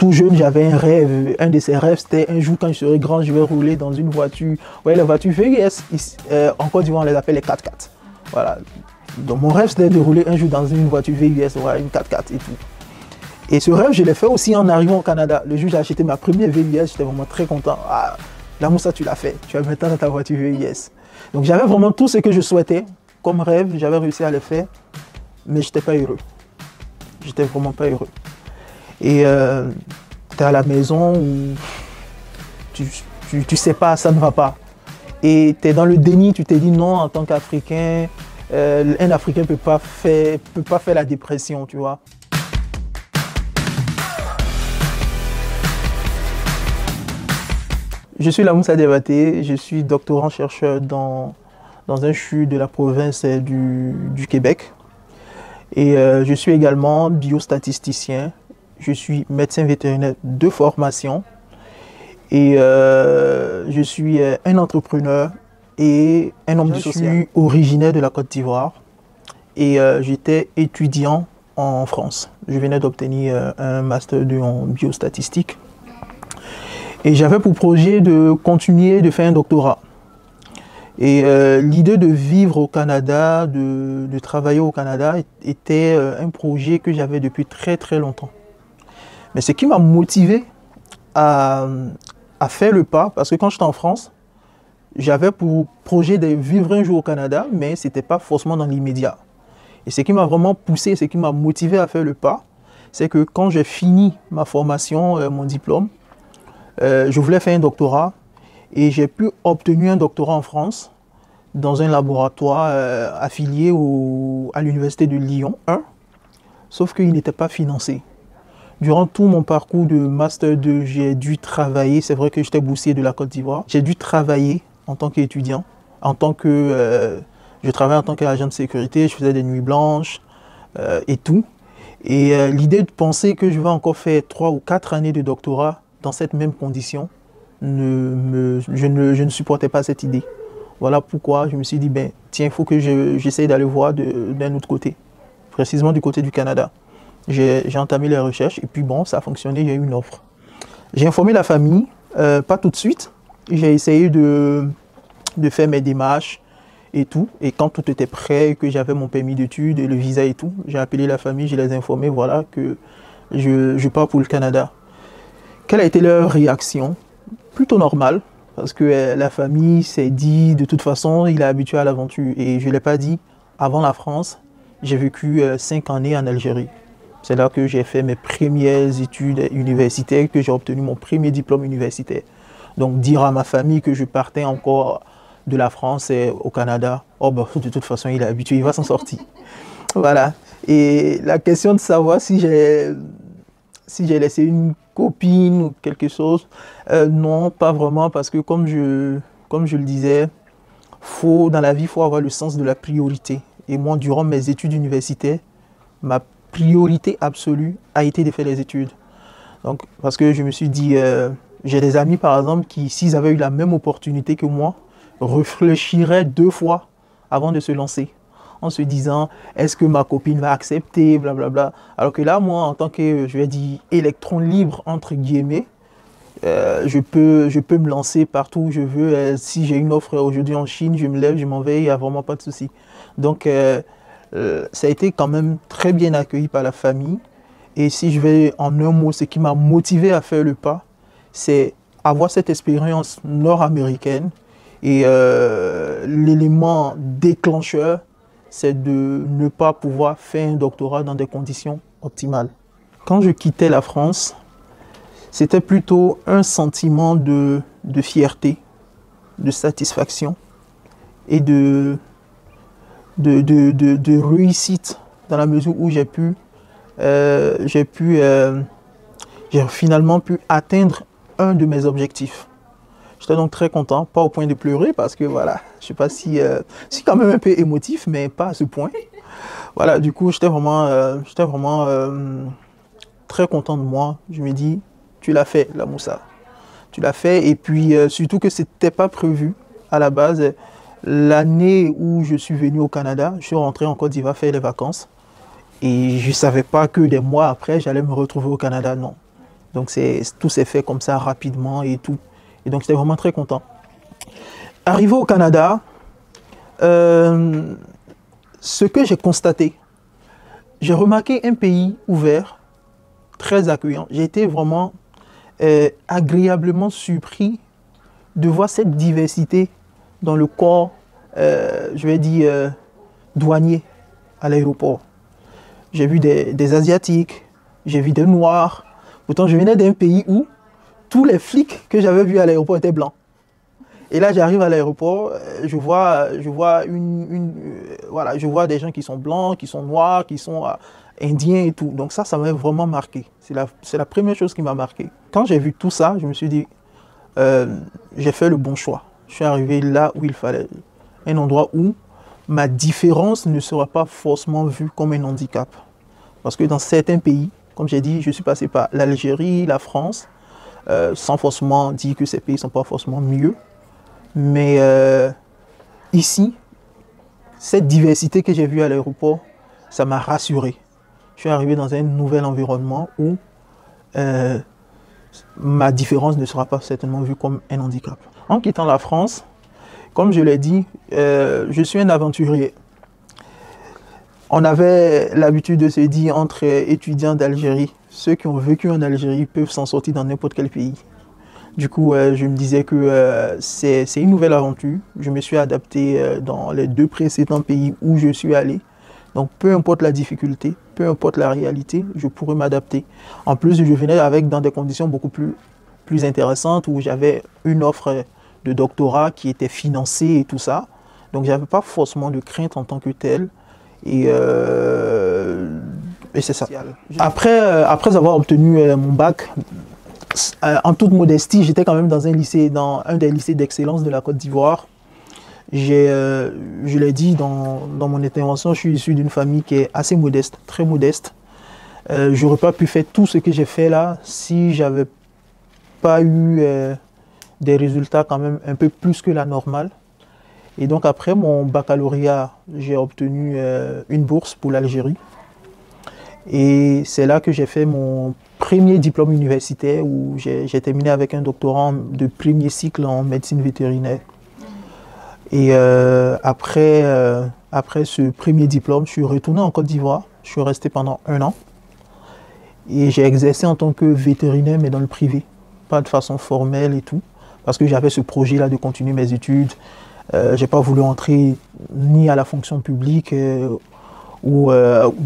tout jeune, j'avais un rêve. Un de ces rêves, c'était un jour, quand je serai grand, je vais rouler dans une voiture. Ouais, la voiture VUS, en Côte d'Ivoire, on les appelle les 4x4. Voilà. Donc, mon rêve, c'était de rouler un jour dans une voiture VUS, voilà, une 4x4 et tout. Et ce rêve, je l'ai fait aussi en arrivant au Canada. Le jour où j'ai acheté ma première VUS, j'étais vraiment très content. Ah, là, Moussa, tu l'as fait. Tu vas maintenant dans ta voiture VUS. Donc, j'avais vraiment tout ce que je souhaitais comme rêve. J'avais réussi à le faire, mais je n'étais pas heureux. J'étais vraiment pas heureux. Et tu es à la maison où tu sais pas, ça ne va pas. Et tu es dans le déni, tu t'es dit non, en tant qu'Africain, un Africain ne peut pas faire la dépression, tu vois. Je suis Lamoussa Diabaté, je suis doctorant-chercheur dans un CHU de la province du Québec. Et je suis également biostatisticien, je suis médecin vétérinaire de formation. Et je suis un entrepreneur et un homme du social. Je suis originaire de la Côte d'Ivoire et j'étais étudiant en France. Je venais d'obtenir un master 2 en biostatistique. Et j'avais pour projet de continuer de faire un doctorat. Et l'idée de vivre au Canada, de travailler au Canada était un projet que j'avais depuis très très longtemps. Mais ce qui m'a motivé à faire le pas, parce que quand j'étais en France, j'avais pour projet de vivre un jour au Canada, mais ce n'était pas forcément dans l'immédiat. Et ce qui m'a vraiment poussé, ce qui m'a motivé à faire le pas, c'est que quand j'ai fini ma formation, mon diplôme, je voulais faire un doctorat et j'ai pu obtenir un doctorat en France dans un laboratoire affilié à l'université de Lyon 1, sauf qu'il n'était pas financé. Durant tout mon parcours de Master 2, j'ai dû travailler, c'est vrai que j'étais boursier de la Côte d'Ivoire, j'ai dû travailler en tant qu'étudiant, je travaillais en tant qu'agent de sécurité, je faisais des nuits blanches et tout. Et l'idée de penser que je vais encore faire 3 ou 4 années de doctorat dans cette même condition, je ne supportais pas cette idée. Voilà pourquoi je me suis dit, ben, tiens, il faut que j'essaye d'aller voir d'un autre côté, précisément du côté du Canada. J'ai entamé les recherches et puis bon, ça a fonctionné, j'ai eu une offre. J'ai informé la famille, pas tout de suite. J'ai essayé de faire mes démarches et tout. Et quand tout était prêt, que j'avais mon permis d'études et le visa et tout, j'ai appelé la famille, je les ai informés, voilà, que je pars pour le Canada. Quelle a été leur réaction? Plutôt normale, parce que la famille s'est dit, de toute façon, il est habitué à l'aventure. Et je ne l'ai pas dit, avant la France, j'ai vécu 5 années en Algérie. C'est là que j'ai fait mes premières études universitaires, que j'ai obtenu mon premier diplôme universitaire. Donc dire à ma famille que je partais encore de la France et au Canada, oh bah, de toute façon il est habitué, il va s'en sortir. Voilà. Et la question de savoir si j'ai laissé une copine ou quelque chose, non, pas vraiment, parce que comme je le disais, dans la vie, il faut avoir le sens de la priorité. Et moi, durant mes études universitaires, ma priorité absolue a été de faire les études. Donc, parce que je me suis dit, j'ai des amis par exemple qui, s'ils avaient eu la même opportunité que moi, réfléchiraient 2 fois avant de se lancer, en se disant, est-ce que ma copine va accepter, blablabla. Alors que là, moi, en tant que, je vais dire, électron libre, entre guillemets, je peux me lancer partout où je veux. Si j'ai une offre aujourd'hui en Chine, je me lève, je m'en vais, il n'y a vraiment pas de souci. Donc, ça a été quand même très bien accueilli par la famille. Et si je vais en un mot, ce qui m'a motivé à faire le pas, c'est avoir cette expérience nord-américaine. Et l'élément déclencheur, c'est de ne pas pouvoir faire un doctorat dans des conditions optimales. Quand je quittais la France, c'était plutôt un sentiment de fierté, de satisfaction et de réussite, dans la mesure où j'ai finalement pu atteindre un de mes objectifs. J'étais donc très content, pas au point de pleurer, parce que voilà, je sais pas si quand même un peu émotif, mais pas à ce point. Voilà, du coup, j'étais vraiment très content de moi. Je me dis, tu l'as fait, la Moussa. Tu l'as fait, et puis surtout que c'était pas prévu à la base. L'année où je suis venu au Canada, je suis rentré en Côte d'Ivoire faire les vacances. Et je ne savais pas que des mois après, j'allais me retrouver au Canada, non. Donc tout s'est fait comme ça rapidement et tout. Et donc j'étais vraiment très content. Arrivé au Canada, ce que j'ai constaté, j'ai remarqué un pays ouvert, très accueillant. J'ai été vraiment agréablement surpris de voir cette diversité dans le corps, je vais dire, douanier à l'aéroport. J'ai vu des Asiatiques, j'ai vu des Noirs. Pourtant, je venais d'un pays où tous les flics que j'avais vus à l'aéroport étaient blancs. Et là, j'arrive à l'aéroport, je vois des gens qui sont blancs, qui sont noirs, qui sont indiens et tout. Donc ça m'a vraiment marqué. C'est la première chose qui m'a marqué. Quand j'ai vu tout ça, je me suis dit, j'ai fait le bon choix. Je suis arrivé là où il fallait. Un endroit où ma différence ne sera pas forcément vue comme un handicap. Parce que dans certains pays, comme j'ai dit, je suis passé par l'Algérie, la France, sans forcément dire que ces pays ne sont pas forcément mieux. Mais ici, cette diversité que j'ai vue à l'aéroport, ça m'a rassuré. Je suis arrivé dans un nouvel environnement où ma différence ne sera pas certainement vue comme un handicap. En quittant la France, comme je l'ai dit, je suis un aventurier. On avait l'habitude de se dire entre étudiants d'Algérie, ceux qui ont vécu en Algérie peuvent s'en sortir dans n'importe quel pays. Du coup, je me disais que c'est une nouvelle aventure. Je me suis adapté dans les 2 précédents pays où je suis allé. Donc, peu importe la difficulté, peu importe la réalité, je pourrais m'adapter. En plus, je venais dans des conditions beaucoup plus intéressantes où j'avais une offre de doctorat qui était financée et tout ça. Donc, je n'avais pas forcément de crainte en tant que tel. Et c'est ça. Après avoir obtenu mon bac, en toute modestie, j'étais quand même dans un des lycées d'excellence de la Côte d'Ivoire. Je l'ai dit dans mon intervention, je suis issu d'une famille qui est assez modeste, très modeste. J'aurais pas pu faire tout ce que j'ai fait là si j'avais pas eu des résultats quand même un peu plus que la normale. Et donc après mon baccalauréat, j'ai obtenu une bourse pour l'Algérie. Et c'est là que j'ai fait mon premier diplôme universitaire où j'ai terminé avec un doctorat de premier cycle en médecine vétérinaire. Et après ce premier diplôme, je suis retourné en Côte d'Ivoire. Je suis resté pendant 1 an. Et j'ai exercé en tant que vétérinaire, mais dans le privé. Pas de façon formelle et tout. Parce que j'avais ce projet-là de continuer mes études. Je n'ai pas voulu entrer ni à la fonction publique ou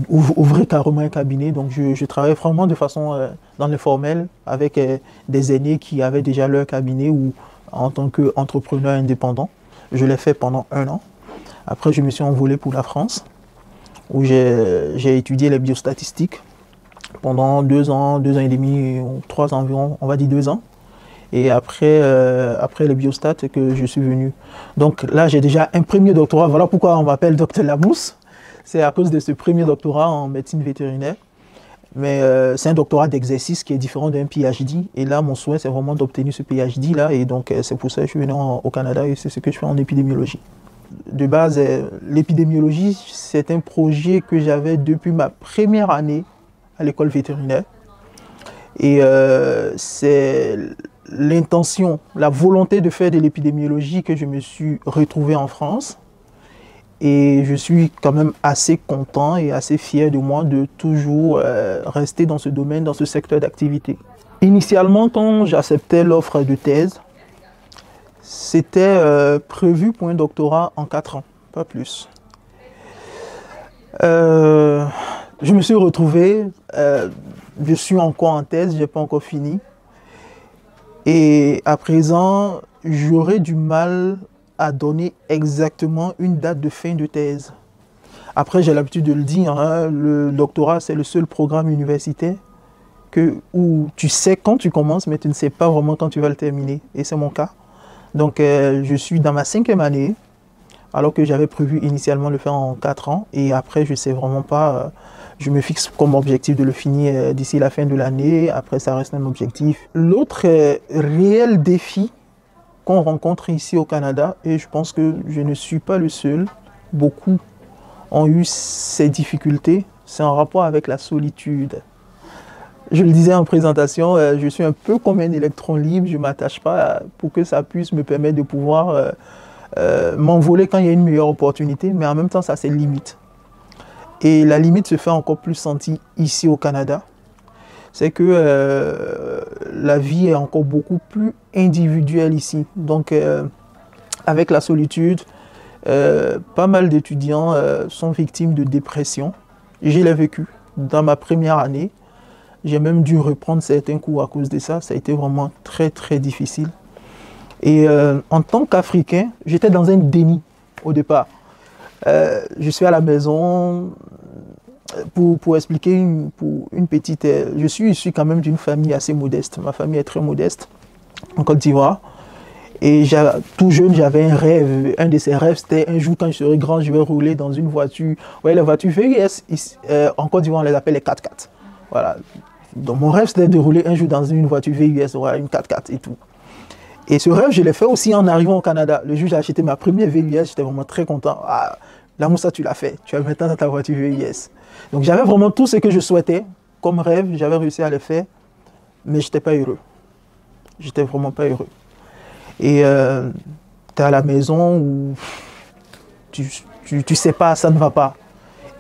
ouvrir carrément un cabinet. Donc je travaillais vraiment de façon dans le formel avec des aînés qui avaient déjà leur cabinet ou en tant qu'entrepreneur indépendant. Je l'ai fait pendant 1 an. Après, je me suis envolé pour la France où j'ai étudié les biostatistiques pendant 2 ans, 2 ans et demi, 3 ans environ, on va dire 2 ans. Et après le biostat que je suis venu. Donc là, j'ai déjà un premier doctorat. Voilà pourquoi on m'appelle Dr Lamousse. C'est à cause de ce premier doctorat en médecine vétérinaire. Mais c'est un doctorat d'exercice qui est différent d'un PhD. Et là, mon souhait, c'est vraiment d'obtenir ce PhD-là. Et donc, c'est pour ça que je suis venu au Canada et c'est ce que je fais en épidémiologie. De base, l'épidémiologie, c'est un projet que j'avais depuis ma première année à l'école vétérinaire. Et c'est l'intention, la volonté de faire de l'épidémiologie que je me suis retrouvé en France. Et je suis quand même assez content et assez fier de moi de toujours rester dans ce domaine, dans ce secteur d'activité. Initialement, quand j'acceptais l'offre de thèse, c'était prévu pour un doctorat en 4 ans, pas plus. Je me suis retrouvé, je suis encore en thèse, je n'ai pas encore fini. Et à présent, j'aurais du mal à donner exactement une date de fin de thèse. Après, j'ai l'habitude de le dire, hein, le doctorat, c'est le seul programme universitaire où tu sais quand tu commences, mais tu ne sais pas vraiment quand tu vas le terminer. Et c'est mon cas. Donc, je suis dans ma 5e année, alors que j'avais prévu initialement le faire en 4 ans. Et après, je ne sais vraiment pas... je me fixe comme objectif de le finir d'ici la fin de l'année. Après, ça reste un objectif. L'autre réel défi qu'on rencontre ici au Canada, et je pense que je ne suis pas le seul, beaucoup ont eu ces difficultés, c'est en rapport avec la solitude. Je le disais en présentation, je suis un peu comme un électron libre, je ne m'attache pas pour que ça puisse me permettre de pouvoir m'envoler quand il y a une meilleure opportunité, mais en même temps, ça a ses limites. Et la limite se fait encore plus sentie ici au Canada. C'est que la vie est encore beaucoup plus individuelle ici. Donc, avec la solitude, pas mal d'étudiants sont victimes de dépression. Je l'ai vécu dans ma première année. J'ai même dû reprendre certains cours à cause de ça. Ça a été vraiment très, très difficile. Et en tant qu'Africain, j'étais dans un déni au départ. Je suis à la maison, pour expliquer une petite... je suis issu quand même d'une famille assez modeste. Ma famille est très modeste en Côte d'Ivoire. Et tout jeune, j'avais un rêve. Un de ces rêves, c'était un jour, quand je serai grand, je vais rouler dans une voiture. Ouais, les voitures VUS, en Côte d'Ivoire, on les appelle les 4x4. Voilà. Donc mon rêve, c'était de rouler un jour dans une voiture VUS, voilà, une 4x4 et tout. Et ce rêve, je l'ai fait aussi en arrivant au Canada. Le jour où j'ai acheté ma première VUS, j'étais vraiment très content. Ah, là, Moussa, tu l'as fait. Tu as maintenant dans ta voiture VUS. Donc j'avais vraiment tout ce que je souhaitais comme rêve. J'avais réussi à le faire, mais je n'étais pas heureux. J'étais vraiment pas heureux. Et tu es à la maison où tu sais pas, ça ne va pas.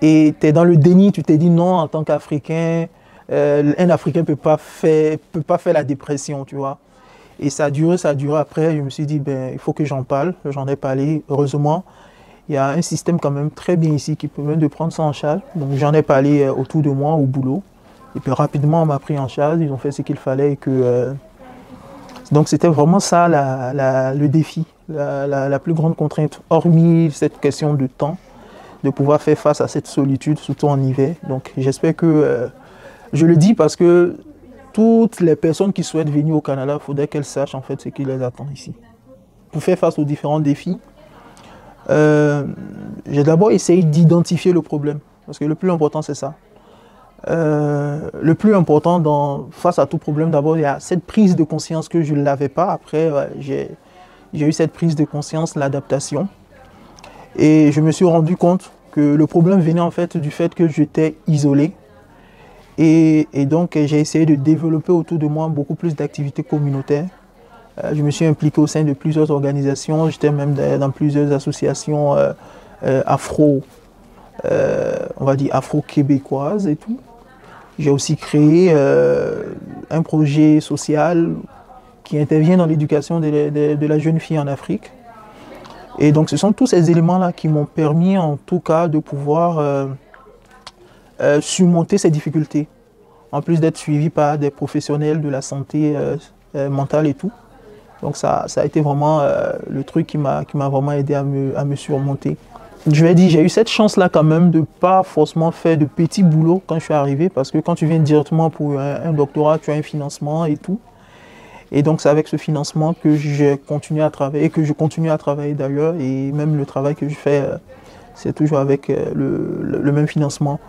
Et tu es dans le déni, tu t'es dit non, en tant qu'Africain, un Africain ne peut pas faire la dépression, tu vois. Et ça a duré. Après, je me suis dit, ben, il faut que j'en parle. J'en ai parlé, heureusement. Il y a un système quand même très bien ici qui permet de prendre ça en charge. Donc j'en ai parlé autour de moi, au boulot. Et puis rapidement, on m'a pris en charge. Ils ont fait ce qu'il fallait. Et que, donc c'était vraiment ça le défi, la plus grande contrainte, hormis cette question de temps, de pouvoir faire face à cette solitude, surtout en hiver. Donc j'espère que... je le dis parce que toutes les personnes qui souhaitent venir au Canada, il faudrait qu'elles sachent en fait ce qui les attend ici. Pour faire face aux différents défis, j'ai d'abord essayé d'identifier le problème, parce que le plus important c'est ça. Le plus important face à tout problème, d'abord il y a cette prise de conscience que je ne l'avais pas. Après j'ai eu cette prise de conscience, l'adaptation, et je me suis rendu compte que le problème venait en fait du fait que j'étais isolé. Et donc j'ai essayé de développer autour de moi beaucoup plus d'activités communautaires. Je me suis impliqué au sein de plusieurs organisations, j'étais même dans plusieurs associations on va dire afro-québécoises et tout. J'ai aussi créé un projet social qui intervient dans l'éducation de la jeune fille en Afrique. Et donc ce sont tous ces éléments-là qui m'ont permis en tout cas de pouvoir surmonter ces difficultés, en plus d'être suivi par des professionnels de la santé mentale et tout. Donc ça a été vraiment le truc qui m'a vraiment aidé à me surmonter. Je vais dire, j'ai eu cette chance-là quand même de ne pas forcément faire de petits boulots quand je suis arrivé, parce que quand tu viens directement pour un doctorat, tu as un financement et tout. Et donc c'est avec ce financement que j'ai continué à travailler, que je continue à travailler d'ailleurs, et même le travail que je fais, c'est toujours avec le même financement.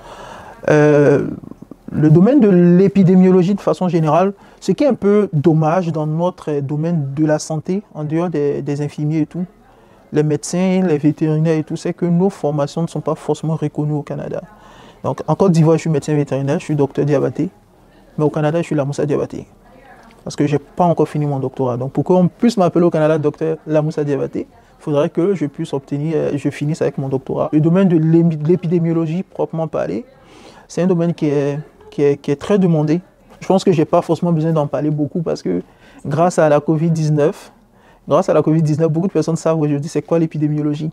Le domaine de l'épidémiologie de façon générale, ce qui est un peu dommage dans notre domaine de la santé, en dehors des infirmiers et tout, les médecins, les vétérinaires et tout, c'est que nos formations ne sont pas forcément reconnues au Canada. Donc en Côte d'Ivoire, je suis médecin vétérinaire, je suis docteur Diabaté, mais au Canada, je suis Lamoussa Diabaté. Parce que je n'ai pas encore fini mon doctorat. Donc pour qu'on puisse m'appeler au Canada docteur Lamoussa Diabaté, il faudrait que je puisse je finisse avec mon doctorat. Le domaine de l'épidémiologie, proprement parlé, c'est un domaine qui est très demandé. Je pense que je n'ai pas forcément besoin d'en parler beaucoup parce que grâce à la Covid-19, beaucoup de personnes savent aujourd'hui c'est quoi l'épidémiologie.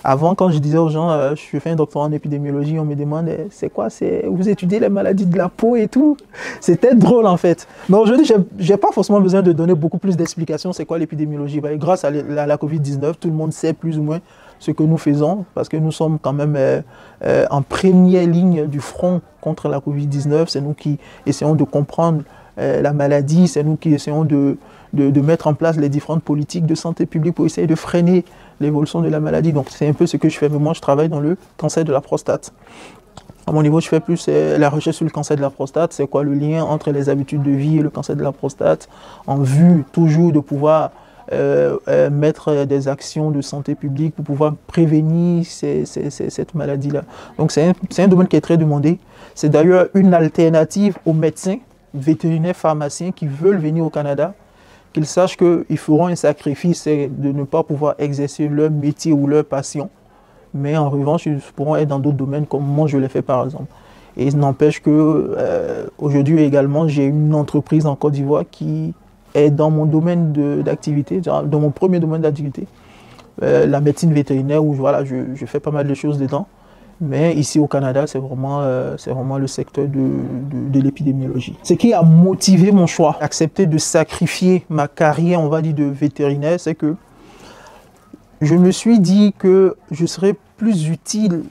Avant, quand je disais aux gens, je fais un doctorat en épidémiologie, on me demandait, c'est quoi, vous étudiez les maladies de la peau et tout. C'était drôle en fait. Mais aujourd'hui, je n'ai pas forcément besoin de donner beaucoup plus d'explications, c'est quoi l'épidémiologie. Grâce à la Covid-19, tout le monde sait plus ou moins ce que nous faisons, parce que nous sommes quand même en première ligne du front contre la Covid-19. C'est nous qui essayons de comprendre la maladie, c'est nous qui essayons de mettre en place les différentes politiques de santé publique pour essayer de freiner l'évolution de la maladie. Donc c'est un peu ce que je fais, mais moi je travaille dans le cancer de la prostate. À mon niveau, je fais plus la recherche sur le cancer de la prostate, c'est quoi le lien entre les habitudes de vie et le cancer de la prostate, en vue toujours de pouvoir mettre des actions de santé publique pour pouvoir prévenir cette maladie-là. Donc c'est un domaine qui est très demandé. C'est d'ailleurs une alternative aux médecins vétérinaires pharmaciens qui veulent venir au Canada, qu'ils sachent qu'ils feront un sacrifice de ne pas pouvoir exercer leur métier ou leur passion. Mais en revanche, ils pourront être dans d'autres domaines comme moi je l'ai fait par exemple. Et il n'empêche que aujourd'hui également, j'ai une entreprise en Côte d'Ivoire qui est dans mon domaine d'activité, dans mon premier domaine d'activité, la médecine vétérinaire où voilà, je fais pas mal de choses dedans. Mais ici au Canada, c'est vraiment le secteur de l'épidémiologie. Ce qui a motivé mon choix, accepter de sacrifier ma carrière, on va dire, de vétérinaire, c'est que je me suis dit que je serais plus utile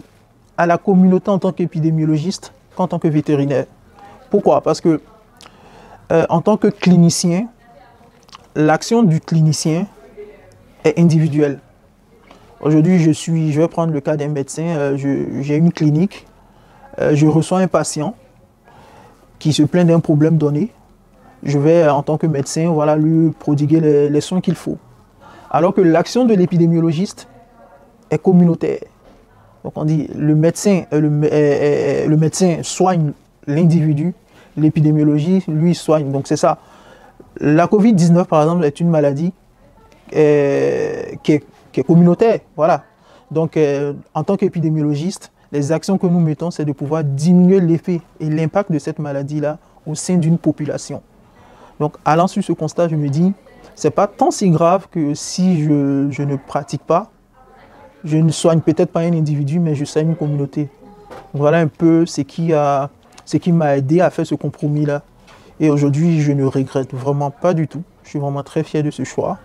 à la communauté en tant qu'épidémiologiste qu'en tant que vétérinaire. Pourquoi? Parce que en tant que clinicien, l'action du clinicien est individuelle. Aujourd'hui, je vais prendre le cas d'un médecin, j'ai une clinique, je reçois un patient qui se plaint d'un problème donné. Je vais, en tant que médecin, voilà, lui prodiguer les soins qu'il faut. Alors que l'action de l'épidémiologiste est communautaire. Donc on dit le médecin soigne l'individu, l'épidémiologie, lui, soigne. Donc c'est ça. La Covid-19, par exemple, est une maladie qui est communautaire. Voilà. Donc en tant qu'épidémiologiste, les actions que nous mettons, c'est de pouvoir diminuer l'effet et l'impact de cette maladie-là au sein d'une population. Donc allant sur ce constat, je me dis, c'est pas tant si grave que si je ne pratique pas, je ne soigne peut-être pas un individu, mais je soigne une communauté. Donc, voilà un peu ce qui m'a aidé à faire ce compromis-là. Et aujourd'hui, je ne regrette vraiment pas du tout. Je suis vraiment très fier de ce choix.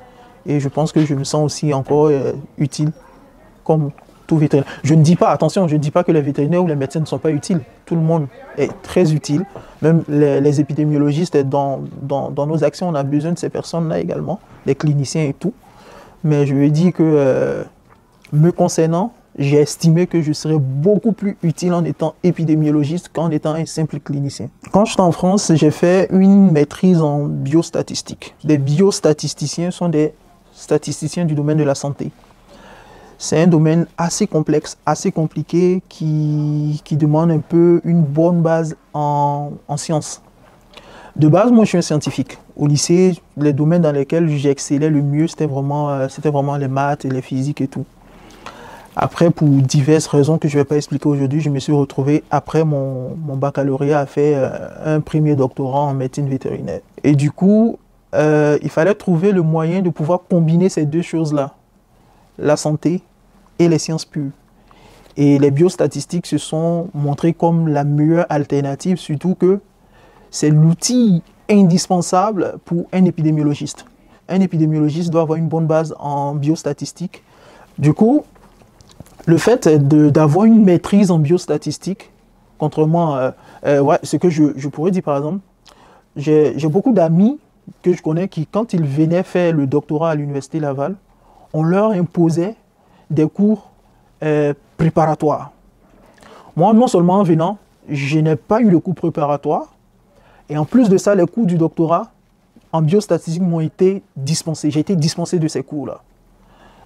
Et je pense que je me sens aussi encore utile comme tout vétérinaire. Je ne dis pas, attention, je ne dis pas que les vétérinaires ou les médecins ne sont pas utiles. Tout le monde est très utile. Même les épidémiologistes, dans nos actions, on a besoin de ces personnes-là également, les cliniciens et tout. Mais je lui ai dit que, me concernant, j'ai estimé que je serais beaucoup plus utile en étant épidémiologiste qu'en étant un simple clinicien. Quand j'étais en France, j'ai fait une maîtrise en biostatistique. Les biostatisticiens sont des statisticiens du domaine de la santé. C'est un domaine assez complexe, assez compliqué, qui demande un peu une bonne base en sciences. De base, moi, je suis un scientifique. Au lycée, les domaines dans lesquels j'excellais le mieux, c'était vraiment les maths et les physiques et tout. Après, pour diverses raisons que je ne vais pas expliquer aujourd'hui, je me suis retrouvé, après mon baccalauréat, à faire un premier doctorat en médecine vétérinaire. Et du coup, il fallait trouver le moyen de pouvoir combiner ces deux choses-là, la santé et les sciences pures. Et les biostatistiques se sont montrées comme la meilleure alternative, surtout que c'est l'outil indispensable pour un épidémiologiste. Un épidémiologiste doit avoir une bonne base en biostatistique. Du coup, le fait d'avoir une maîtrise en biostatistique, contrairement ce que je pourrais dire par exemple, j'ai beaucoup d'amis que je connais qui, quand ils venaient faire le doctorat à l'Université Laval, on leur imposait des cours préparatoires. Moi, non seulement en venant, je n'ai pas eu le cours préparatoire, et en plus de ça, les cours du doctorat en biostatistique m'ont été dispensés. J'ai été dispensé de ces cours-là.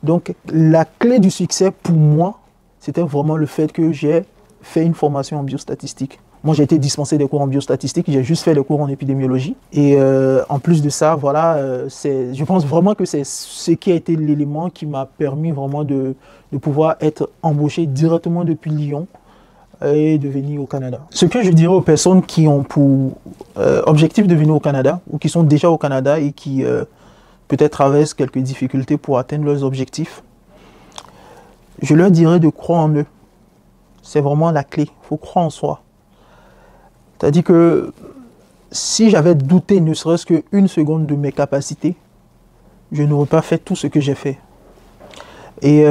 Donc, la clé du succès pour moi, c'était vraiment le fait que j'ai fait une formation en biostatistique. Moi, j'ai été dispensé des cours en biostatistique, j'ai juste fait des cours en épidémiologie. Et en plus de ça, voilà, je pense vraiment que c'est ce qui a été l'élément qui m'a permis vraiment de pouvoir être embauché directement depuis Lyon et de venir au Canada. Ce que je dirais aux personnes qui ont pour objectif de venir au Canada, ou qui sont déjà au Canada et qui peut-être traversent quelques difficultés pour atteindre leurs objectifs, je leur dirais de croire en eux. C'est vraiment la clé, il faut croire en soi. C'est-à-dire que si j'avais douté ne serait-ce qu'une seconde de mes capacités, je n'aurais pas fait tout ce que j'ai fait. Et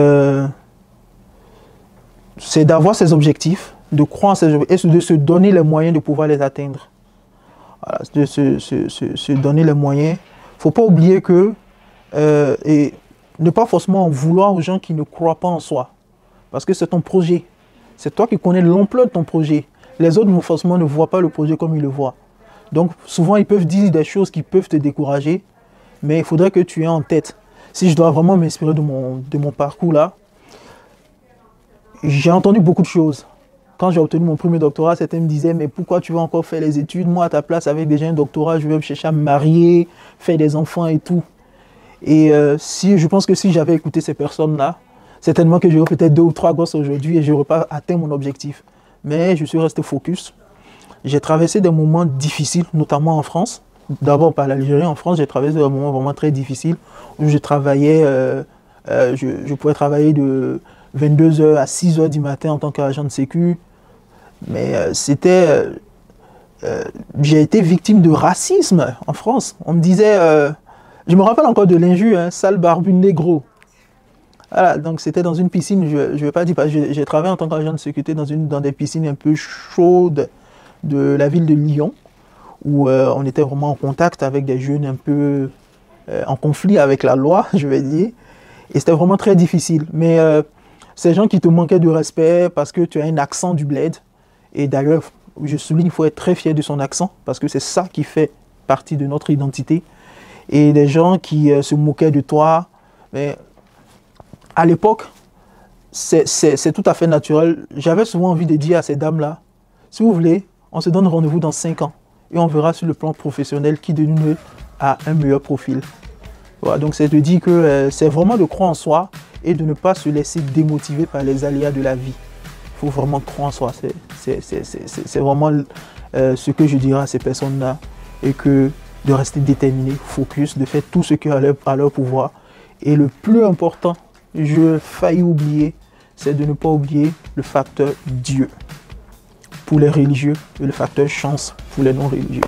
c'est d'avoir ces objectifs, de croire en ces objectifs et de se donner les moyens de pouvoir les atteindre. Voilà, de se donner les moyens. Il ne faut pas oublier que, et ne pas forcément en vouloir aux gens qui ne croient pas en soi. Parce que c'est ton projet. C'est toi qui connais l'ampleur de ton projet. Les autres, forcément, ne voient pas le projet comme ils le voient. Donc, souvent, ils peuvent dire des choses qui peuvent te décourager, mais il faudrait que tu aies en tête. Si je dois vraiment m'inspirer de mon parcours là, j'ai entendu beaucoup de choses. Quand j'ai obtenu mon premier doctorat, certains me disaient, mais pourquoi tu vas encore faire les études? Moi, à ta place, avec déjà un doctorat, je vais chercher à me marier, faire des enfants et tout. Et je pense que si j'avais écouté ces personnes-là, certainement que j'aurais peut-être 2 ou 3 gosses aujourd'hui et je n'aurais pas atteint mon objectif. Mais je suis resté focus. J'ai traversé des moments difficiles, notamment en France. D'abord par l'Algérie, en France, j'ai traversé des moments vraiment très difficiles où je travaillais, je pouvais travailler de 22h à 6h du matin en tant qu'agent de sécu. Mais j'ai été victime de racisme en France. On me disait, je me rappelle encore de l'injure, hein, sale barbu négro. Voilà, donc c'était dans une piscine, je ne vais pas dire, j'ai travaillé en tant qu'agent de sécurité dans des piscines un peu chaudes de la ville de Lyon, où on était vraiment en contact avec des jeunes un peu en conflit avec la loi, je vais dire. Et c'était vraiment très difficile. Mais ces gens qui te manquaient de respect parce que tu as un accent du bled. Et d'ailleurs, je souligne, il faut être très fier de son accent, parce que c'est ça qui fait partie de notre identité. Et des gens qui se moquaient de toi. Mais à l'époque, c'est tout à fait naturel. J'avais souvent envie de dire à ces dames-là, si vous voulez, on se donne rendez-vous dans 5 ans. Et on verra sur le plan professionnel qui de nous a un meilleur profil. Voilà, donc c'est de dire que c'est vraiment de croire en soi et de ne pas se laisser démotiver par les aléas de la vie. Il faut vraiment croire en soi. C'est vraiment ce que je dirais à ces personnes-là. Et que de rester déterminé, focus, de faire tout ce qui est à leur pouvoir. Et le plus important, je faillis oublier, c'est de ne pas oublier le facteur Dieu pour les religieux et le facteur chance pour les non-religieux.